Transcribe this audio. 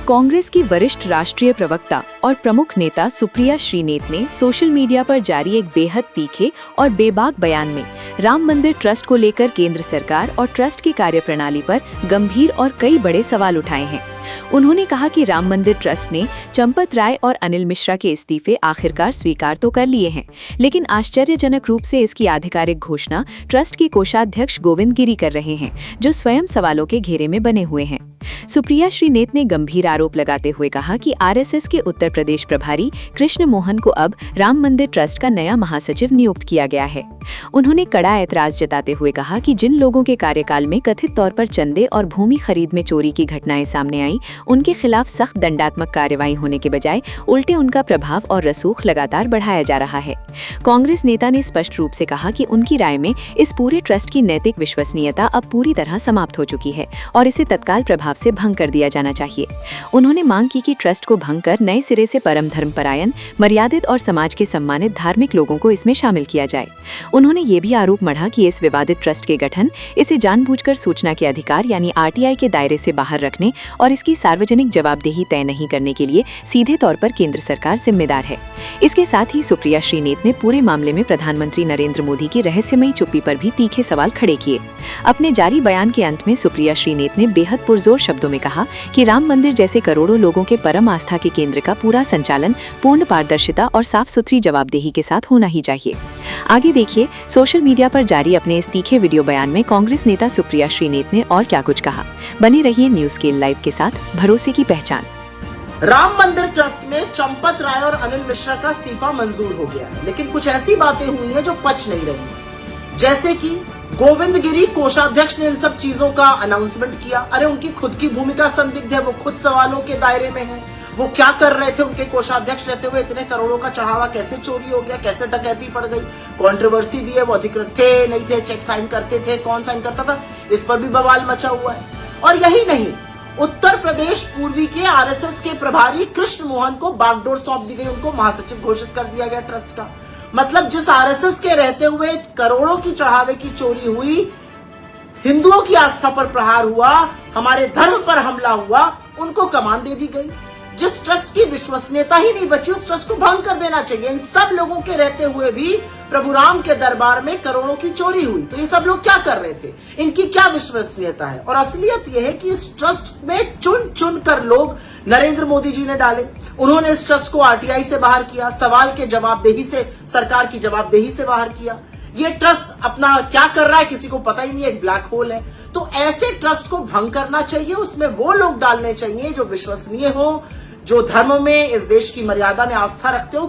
कांग्रेस की वरिष्ठ राष्ट्रीय प्रवक्ता और प्रमुख नेता सुप्रिया श्रीनेत ने सोशल मीडिया पर जारी एक बेहद तीखे और बेबाक बयान में राम मंदिर ट्रस्ट को लेकर केंद्र सरकार और ट्रस्ट की कार्यप्रणाली पर गंभीर और कई बड़े सवाल उठाए हैं। उन्होंने कहा कि राम मंदिर ट्रस्ट ने चंपत राय और अनिल मिश्रा के इस्तीफे आखिरकार स्वीकार तो कर लिए हैं, लेकिन आश्चर्यजनक रूप से इसकी आधिकारिक घोषणा ट्रस्ट के कोषाध्यक्ष गोविंद गिरी कर रहे हैं, जो स्वयं सवालों के घेरे में बने हुए हैं। सुप्रिया श्रीनेत ने गंभीर आरोप लगाते हुए कहा कि आरएसएस के उत्तर प्रदेश प्रभारी कृष्ण मोहन को अब राम मंदिर ट्रस्ट का नया महासचिव नियुक्त किया गया है। उन्होंने कड़ा ऐतराज जताते हुए कहा कि जिन लोगों के कार्यकाल में कथित तौर पर चंदे और भूमि खरीद में चोरी की घटनाएं सामने आई, उनके खिलाफ सख्त दंडात्मक कार्रवाई होने के बजाय उल्टे उनका प्रभाव और रसूख लगातार बढ़ाया जा रहा है। कांग्रेस नेता ने स्पष्ट रूप से कहा कि उनकी राय में इस पूरे ट्रस्ट की नैतिक विश्वसनीयता अब पूरी तरह समाप्त हो चुकी है और इसे तत्काल प्रभाव से भंग कर दिया जाना चाहिए। उन्होंने मांग की कि ट्रस्ट को भंग कर नए सिरे से परम धर्मपरायण, मर्यादित और समाज के सम्मानित धार्मिक लोगों को इसमें शामिल किया जाए। उन्होंने ये भी आरोप मढ़ा कि इस विवादित ट्रस्ट के गठन इसे जानबूझकर सूचना के अधिकार यानी आरटीआई के दायरे से बाहर रखने और इसकी सार्वजनिक जवाबदेही तय नहीं करने के लिए सीधे तौर पर केंद्र सरकार जिम्मेदार है। इसके साथ ही सुप्रिया श्रीनेत ने पूरे मामले में प्रधानमंत्री नरेंद्र मोदी की रहस्यमयी चुप्पी पर भी तीखे सवाल खड़े किए। अपने जारी बयान के अंत में सुप्रिया श्रीनेत ने बेहद पुरजोर शब्दों में कहा कि राम मंदिर जैसे करोड़ों लोगों के परम आस्था के केंद्र का पूरा संचालन पूर्ण पारदर्शिता और साफ सुथरी जवाबदेही के साथ होना ही चाहिए। आगे देखिए सोशल मीडिया पर जारी अपने इस तीखे वीडियो बयान में कांग्रेस नेता सुप्रिया श्रीनेत ने और क्या कुछ कहा। बने रहिए न्यूज स्केल लाइव के साथ, भरोसे की पहचान। राम मंदिर ट्रस्ट में चंपत राय और अनिल मिश्रा का इस्तीफा मंजूर हो गया है, लेकिन कुछ ऐसी बातें हुई हैं जो पच नहीं रही, जैसे कि गोविंद गिरी कोषाध्यक्ष ने इन सब चीजों का अनाउंसमेंट किया। अरे उनकी खुद की भूमिका संदिग्ध है, वो खुद सवालों के दायरे में है। वो क्या कर रहे थे? उनके कोषाध्यक्ष रहते हुए इतने करोड़ों का चढ़ावा कैसे चोरी हो गया, कैसे डकैती पड़ गई? कंट्रोवर्सी भी है, वो अधिकृत थे नहीं थे, चेक साइन करते थे, कौन साइन करता था, इस पर भी बवाल मचा हुआ है। और यही नहीं, उत्तर प्रदेश पूर्वी के आरएसएस के प्रभारी कृष्ण मोहन को बागडोर सौंप दी गई, उनको महासचिव घोषित कर दिया गया ट्रस्ट का। मतलब जिस आरएसएस के रहते हुए करोड़ों की चढ़ावे की चोरी हुई, हिंदुओं की आस्था पर प्रहार हुआ, हमारे धर्म पर हमला हुआ, उनको कमान दे दी गई। जिस ट्रस्ट की विश्वसनीयता ही नहीं बची, उस ट्रस्ट को भंग कर देना चाहिए। इन सब लोगों के रहते हुए भी प्रभु राम के दरबार में करोड़ों की चोरी हुई, तो ये सब लोग क्या कर रहे थे? इनकी क्या विश्वसनीयता है? और असलियत यह है कि इस ट्रस्ट में चुन चुन कर लोग नरेंद्र मोदी जी ने डाले। उन्होंने इस ट्रस्ट को आरटीआई से बाहर किया, सवाल के जवाबदेही से, सरकार की जवाबदेही से बाहर किया। ये ट्रस्ट अपना क्या कर रहा है किसी को पता ही नहीं है, एक ब्लैक होल है। तो ऐसे ट्रस्ट को भंग करना चाहिए, उसमें वो लोग डालने चाहिए जो विश्वसनीय हो, जो धर्म में, इस देश की मर्यादा में आस्था रखते हो।